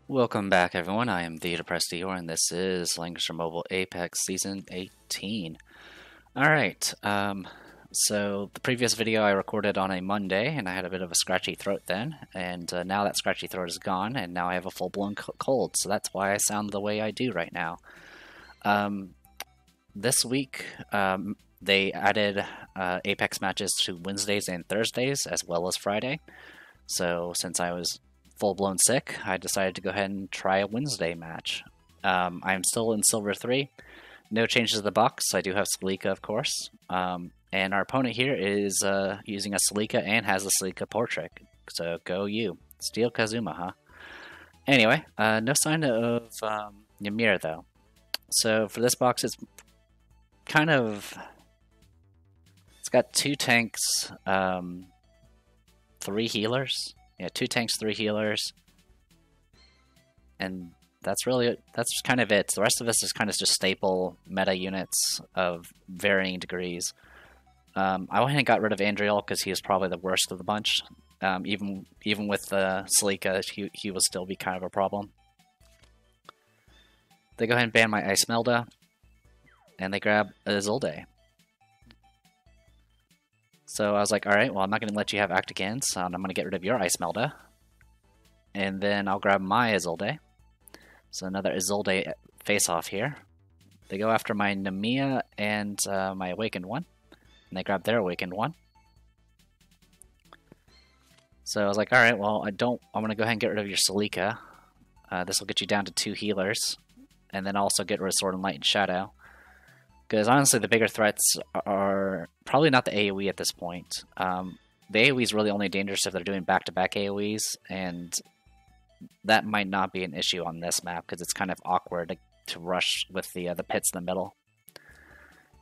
Welcome back, everyone. I am the Depressed Eeyore, and this is Langrisser Mobile Apex Season 18. Alright, so the previous video I recorded on a Monday, and I had a bit of a scratchy throat then, and now that scratchy throat is gone, and now I have a full-blown cold, so that's why I sound the way I do right now. This week, they added Apex matches to Wednesdays and Thursdays, as well as Friday, so since I was full-blown sick, I decided to go ahead and try a Wednesday match. I'm still in Silver 3. No changes to the box. I do have Salika, of course. And our opponent here is using a Salika and has a Salika portrait. So go you. Steel Kazuma, huh? Anyway, no sign of Ymir, though. So for this box, it's kind of... It's got 2 tanks, 3 healers. Yeah, 2 tanks, 3 healers, and that's really it. That's kind of it. The rest of this is kind of just staple meta units of varying degrees. I went ahead and got rid of Andriel because he was probably the worst of the bunch. Even with Salika, he will still be kind of a problem. They go ahead and ban my Ice Melda, and they grab Izolde. So I was like, alright, well, I'm not going to let you have Act Again, so I'm going to get rid of your Ice Melda. And then I'll grab my Izolde. So another Izolde face-off here. They go after my Nemia and my Awakened one. And they grab their Awakened one. So I was like, alright, well, I'm going to go ahead and get rid of your Salika. This will get you down to 2 healers. And then also get rid of Sword and Light and Shadow. Because honestly, the bigger threats are probably not the AoE at this point. The AoE is really only dangerous if they're doing back-to-back AoEs, and that might not be an issue on this map because it's kind of awkward to rush with the pits in the middle.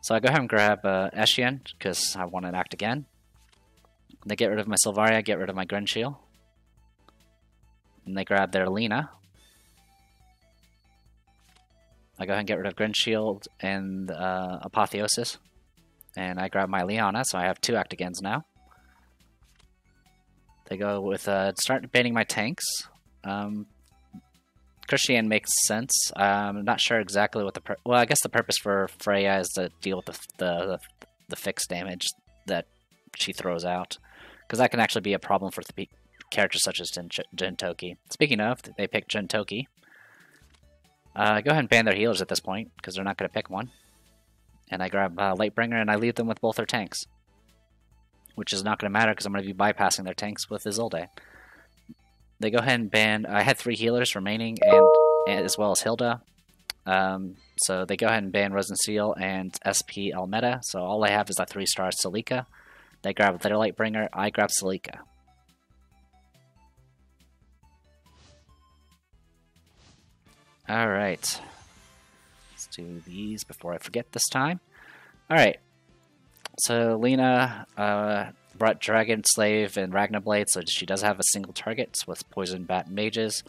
So I go ahead and grab S18 because I want an Act Again. They get rid of my Sylvaria, get rid of my Grinshield. And they grab their Lina. I go ahead and get rid of Grinshield and Apotheosis. And I grab my Leona, so I have 2 Act Agains now. They go with start banning my tanks. Christian makes sense. I'm not sure exactly what well, I guess the purpose for Freya is to deal with the fixed damage that she throws out. Because that can actually be a problem for characters such as Jintoki. Speaking of, they picked Jintoki. Go ahead and ban their healers at this point, because they're not going to pick one. And I grab Lightbringer, and I leave them with both their tanks. Which is not going to matter, because I'm going to be bypassing their tanks with Izolde. They go ahead and ban... I had 3 healers remaining, and as well as Hilda. So they go ahead and ban Rosenseal and SP Almeda. So all I have is a 3-star Salika. They grab their Lightbringer, I grab Salika. Alright, let's do these before I forget this time. Alright, so Lina brought Dragon Slave and Ragnarblade, so she does have a single target with Poison Bat Mages.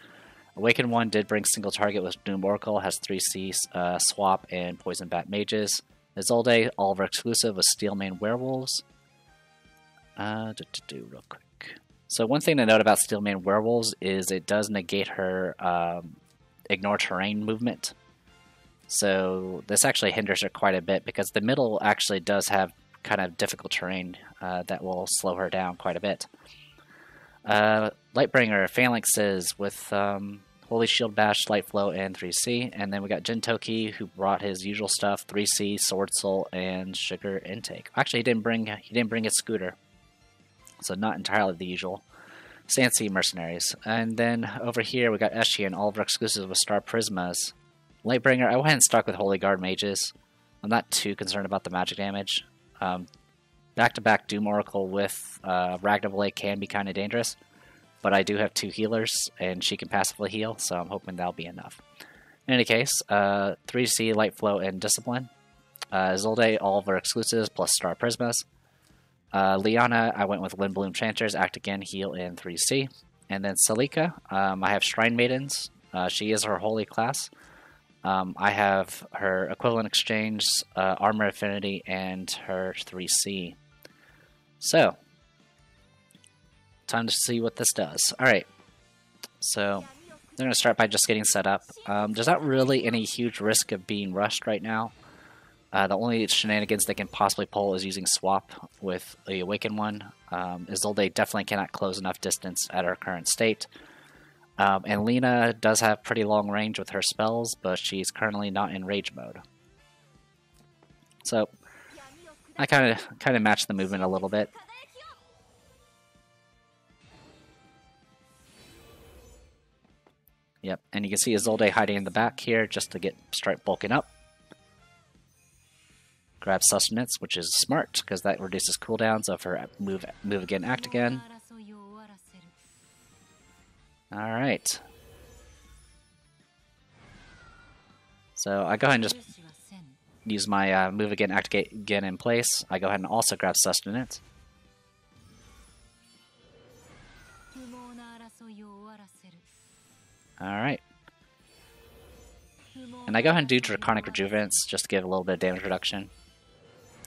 Awakened one did bring single target with Doom Oracle, has 3C swap and Poison Bat Mages. Izolde, Oliver exclusive with Steelmane Werewolves. Real quick. So one thing to note about Steelmane Werewolves is it does negate her ignore terrain movement. So this actually hinders her quite a bit because the middle actually does have kind of difficult terrain that will slow her down quite a bit. Lightbringer Phalanxes with Holy Shield Bash, Light Flow, and 3C. And then we got Jintoki who brought his usual stuff, 3C, Sword Soul, and Sugar Intake. Actually, he didn't bring his scooter. So not entirely the usual. Sandsea Mercenaries. And then over here we got Eshi and all of our exclusives with Star Prismas. Lightbringer, I went ahead and stuck with Holy Guard Mages. I'm not too concerned about the magic damage. Back-to-back Doom Oracle with Ragnarblade can be kind of dangerous. But I do have 2 healers, and she can passively heal, so I'm hoping that'll be enough. In any case, 3C, Light Flow, and Discipline. Izolde, all of our exclusives, plus Star Prismas. Liana, I went with Lindbloom Chanters, Act Again, Heal, and 3C. And then Salika, I have Shrine Maidens. She is her holy class. I have her Equivalent Exchange, Armor Affinity, and her 3C. So, time to see what this does. Alright, so They're going to start by just getting set up. There's not really any huge risk of being rushed right now. The only shenanigans they can possibly pull is using swap with the Awakened one. Isolde definitely cannot close enough distance at her current state. And Lena does have pretty long range with her spells, but she's currently not in rage mode. So I kind of match the movement a little bit. Yep, and you can see Isolde hiding in the back here just to start bulking up. Grab Sustenance, which is smart because that reduces cooldowns of her move again, act again. Alright. So I go ahead and just use my move again, act again in place. I go ahead and also grab Sustenance. Alright. And I go ahead and do Draconic Rejuvenance just to give a little bit of damage reduction.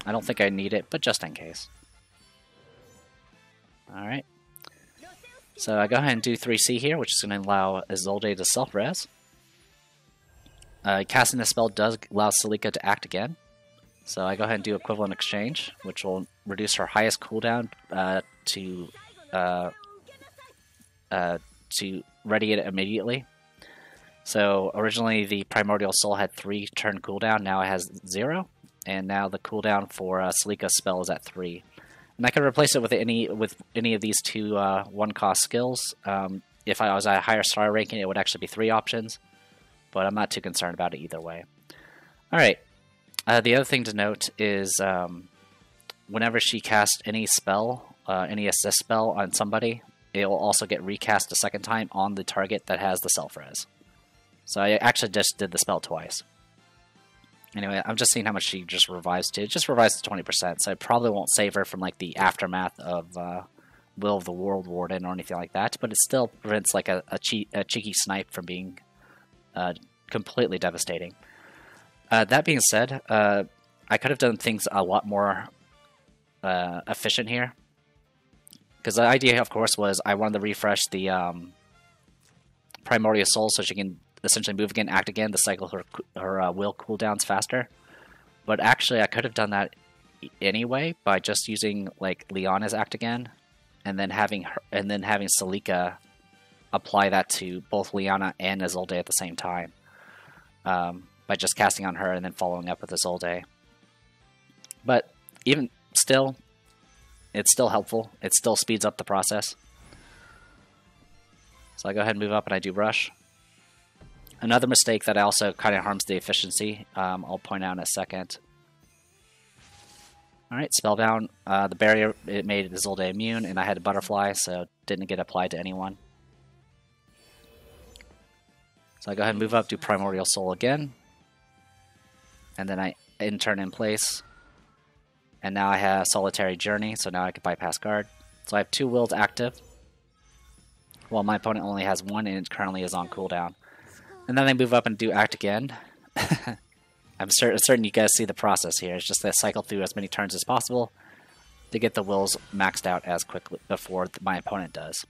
I don't think I need it, but just in case. Alright. So I go ahead and do 3C here, which is going to allow Isolde to self-res. Casting the spell does allow Celica to act again. So I go ahead and do Equivalent Exchange, which will reduce her highest cooldown to ready it immediately. So originally the Primordial Soul had 3 turn cooldown, now it has 0, and now the cooldown for Celica's spell is at 3. And I could replace it with any of these 2 1-cost skills. If I was at a higher star ranking, it would actually be 3 options, but I'm not too concerned about it either way. Alright, the other thing to note is whenever she casts any spell, any assist spell on somebody, it will also get recast a second time on the target that has the self-res. So I actually just did the spell twice. Anyway, I'm just seeing how much she just revives to. It just revives to 20%, so I probably won't save her from like the aftermath of Will of the World Warden or anything like that, but it still prevents like a cheeky snipe from being completely devastating. That being said, I could have done things a lot more efficient here. Because the idea, of course, was I wanted to refresh the Primordial Soul so she can essentially move again, act again, to cycle her will cooldowns faster. But actually, I could have done that anyway by just using like Leona's act again, and then having Celica apply that to both Leona and Isolde at the same time, by just casting on her and then following up with Isolde. But even still, it's still helpful. It still speeds up the process. So I go ahead and move up and I do Rush. Another mistake that also kind of harms the efficiency, I'll point out in a second. Alright, Spellbound. The barrier, it made Isolde immune, and I had a Butterfly, so it didn't get applied to anyone. So I go ahead and move up, do Primordial Soul again. And then I intern in place. And now I have Solitary Journey, so now I can bypass guard. So I have 2 wills active, while my opponent only has 1 and it currently is on cooldown. And then I move up and do act again. I'm certain you guys see the process here. It's just that I cycle through as many turns as possible to get the wills maxed out as quickly before my opponent does.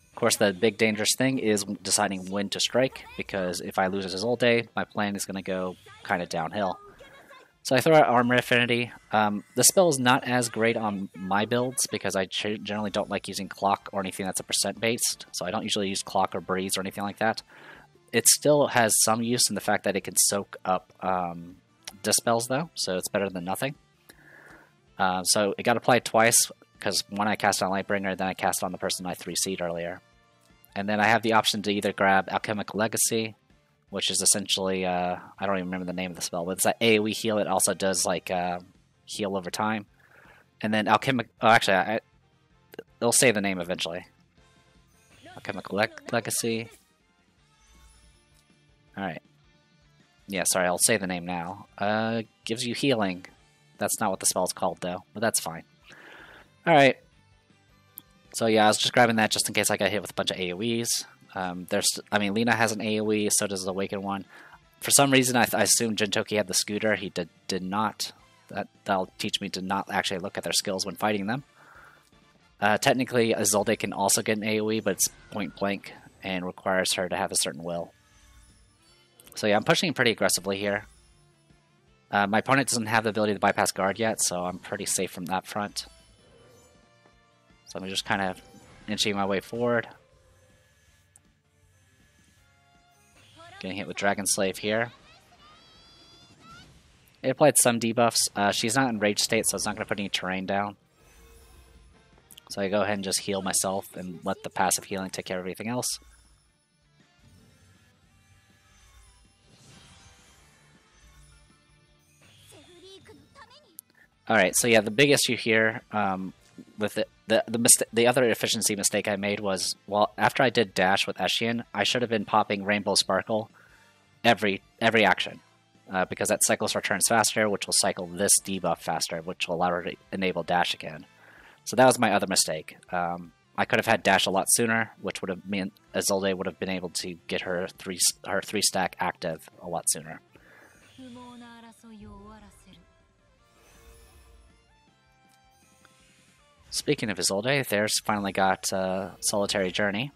Of course, the big dangerous thing is deciding when to strike, because if I lose Isolde, my plan is going to go kind of downhill. So I throw out Armor Affinity. The spell is not as great on my builds because I generally don't like using Clock or anything that's a percent based. So I don't usually use Clock or Breeze or anything like that. It still has some use in the fact that it can soak up Dispels though, so it's better than nothing. So it got applied twice because when I cast on Lightbringer, then I cast on the person I 3C'd earlier. And then I have the option to either grab Alchemical Legacy, which is essentially, I don't even remember the name of the spell, but it's that AoE heal. It also does like heal over time. And then Alchemic, oh actually, it'll say the name eventually. Alchemical Legacy. Alright. Yeah, sorry, I'll say the name now. Gives you healing. That's not what the spell's called though, but that's fine. Alright. So yeah, I was just grabbing that just in case I got hit with a bunch of AoEs. Lena has an AoE, so does the Awakened one. For some reason, I assumed Jintoki had the scooter. He did not. That'll teach me to not actually look at their skills when fighting them. Technically, Isolde can also get an AoE, but it's point blank and requires her to have a certain will. So yeah, I'm pushing pretty aggressively here. My opponent doesn't have the ability to bypass guard yet, so I'm pretty safe from that front. So I'm just kind of inching my way forward. Getting hit with Dragon Slave here. It applied some debuffs. She's not in rage state, so it's not going to put any terrain down. So I go ahead and just heal myself and let the passive healing take care of everything else. Alright, so yeah, the big issue here with the other efficiency mistake I made was, well, after I did dash with S18, I should have been popping Rainbow Sparkle every action. Because that cycles her turns faster, which will cycle this debuff faster, which will allow her to enable dash again. So that was my other mistake. I could have had dash a lot sooner, which would have meant Isolde would have been able to get her three stack active a lot sooner. Speaking of Isolde, there's finally got Solitary Journey.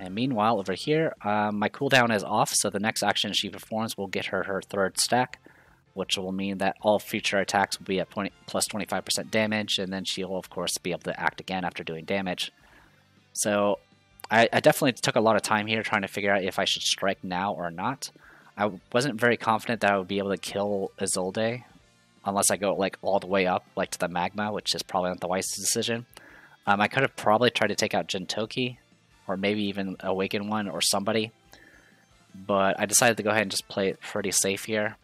And meanwhile, over here, my cooldown is off, so the next action she performs will get her her third stack, which will mean that all future attacks will be at plus 25% damage, and then she'll, of course, be able to act again after doing damage. So I definitely took a lot of time here trying to figure out if I should strike now or not. I wasn't very confident that I would be able to kill Isolde, unless I go like all the way up, like to the magma, which is probably not the wisest decision. I could have probably tried to take out Jintoki, or maybe even Awaken one or somebody. But I decided to go ahead and just play it pretty safe here.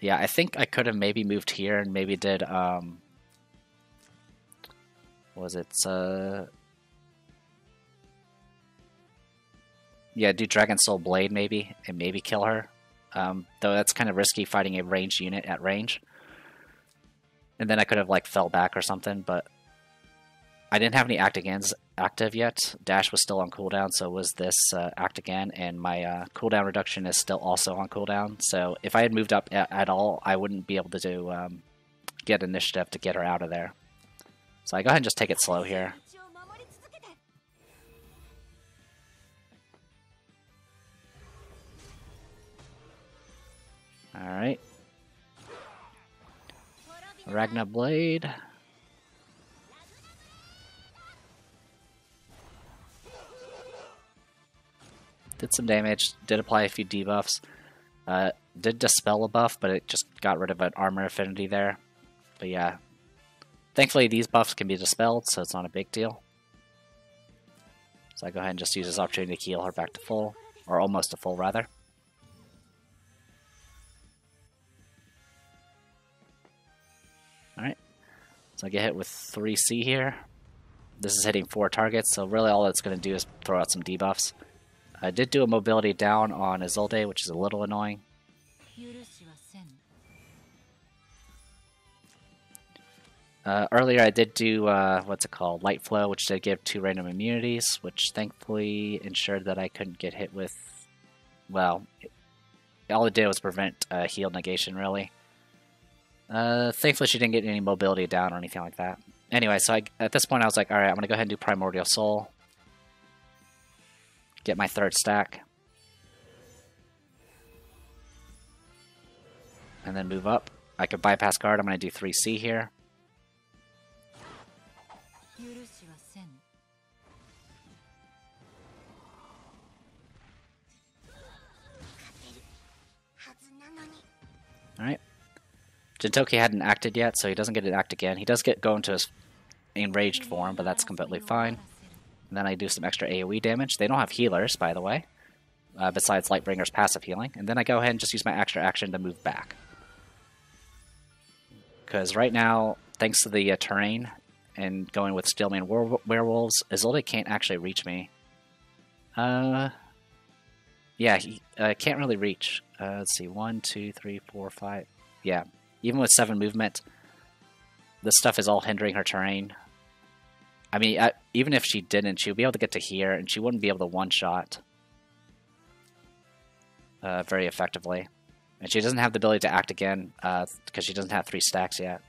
Yeah, I think I could have maybe moved here and maybe did, what was it? Yeah, do Dragon Soul Blade maybe, and maybe kill her. Though that's kind of risky fighting a ranged unit at range. And then I could have like fell back or something, but I didn't have any act agains active yet. Dash was still on cooldown, so was this act again, and my cooldown reduction is still also on cooldown. So if I had moved up at all, I wouldn't be able to do, get initiative to get her out of there. So I go ahead and just take it slow here. Alright. Ragna Blade. Did some damage, did apply a few debuffs. Did dispel a buff, but it just got rid of an armor affinity there. But yeah. Thankfully these buffs can be dispelled, so it's not a big deal. So I go ahead and just use this opportunity to heal her back to full. Or almost to full, rather. Alright. So I get hit with 3C here. This is hitting 4 targets, so really all it's going to do is throw out some debuffs. I did do a mobility down on Isolde, which is a little annoying. Earlier I did do, what's it called, Light Flow, which did give 2 random immunities, which thankfully ensured that I couldn't get hit with, well, all it did was prevent heal negation, really. Thankfully she didn't get any mobility down or anything like that. Anyway, so at this point I was like, alright, I'm going to go ahead and do Primordial Soul. Get my third stack. And then move up. I could bypass guard. I'm going to do 3C here. Alright. Jintoki hadn't acted yet, so he doesn't get to act again. He does go into his enraged form, but that's completely fine. And then I do some extra AoE damage. They don't have healers, by the way, besides Lightbringer's passive healing. And then I go ahead and just use my extra action to move back. Because right now, thanks to the terrain and going with Steelman Werewolves, Isolde can't actually reach me. Yeah, he can't really reach. Let's see, 1, 2, 3, 4, 5. Yeah, even with 7 movement, this stuff is all hindering her terrain. I mean, even if she didn't, she would be able to get to here, and she wouldn't be able to one-shot very effectively. And she doesn't have the ability to act again, because she doesn't have 3 stacks yet.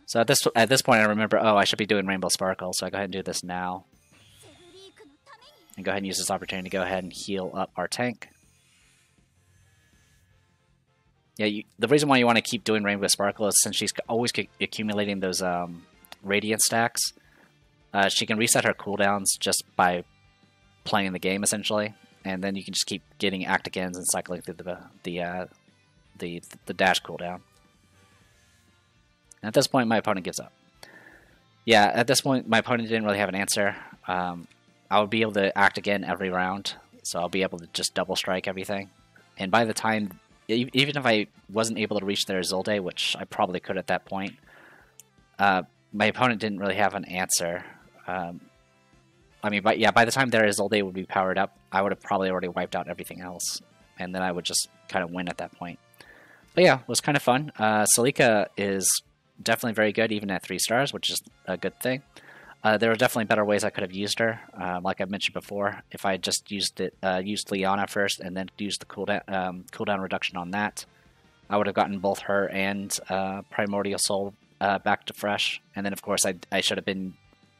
So at this point, I remember, oh, I should be doing Rainbow Sparkle, so I go ahead and do this now. And go ahead and use this opportunity to go ahead and heal up our tank. Yeah, the reason why you want to keep doing Rainbow Sparkle is since she's always accumulating those Radiant stacks, she can reset her cooldowns just by playing the game, essentially. And then you can just keep getting Act Agains and cycling through the dash cooldown. And at this point, my opponent gives up. Yeah, at this point, my opponent didn't really have an answer. I would be able to act again every round, so I'll be able to just double strike everything. And by the time, even if I wasn't able to reach their Isolde, which I probably could at that point, my opponent didn't really have an answer. I mean, by the time their Isolde would be powered up, I would have probably already wiped out everything else, and then I would just kind of win at that point. But yeah, it was kind of fun. Salika is definitely very good, even at 3 stars, which is a good thing. There were definitely better ways I could have used her. Like I mentioned before, if I just used Liana first and then used the cooldown reduction on that, I would have gotten both her and Primordial Soul back to fresh. And then, of course, I should have been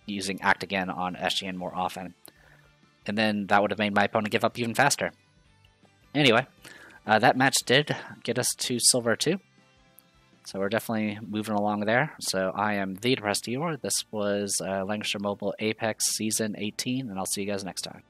using Act Again on SGN more often. And then that would have made my opponent give up even faster. Anyway, that match did get us to Silver 2. So we're definitely moving along there. So I am the Depressed Eeyore. This was Langrisser Mobile Apex Season 18, and I'll see you guys next time.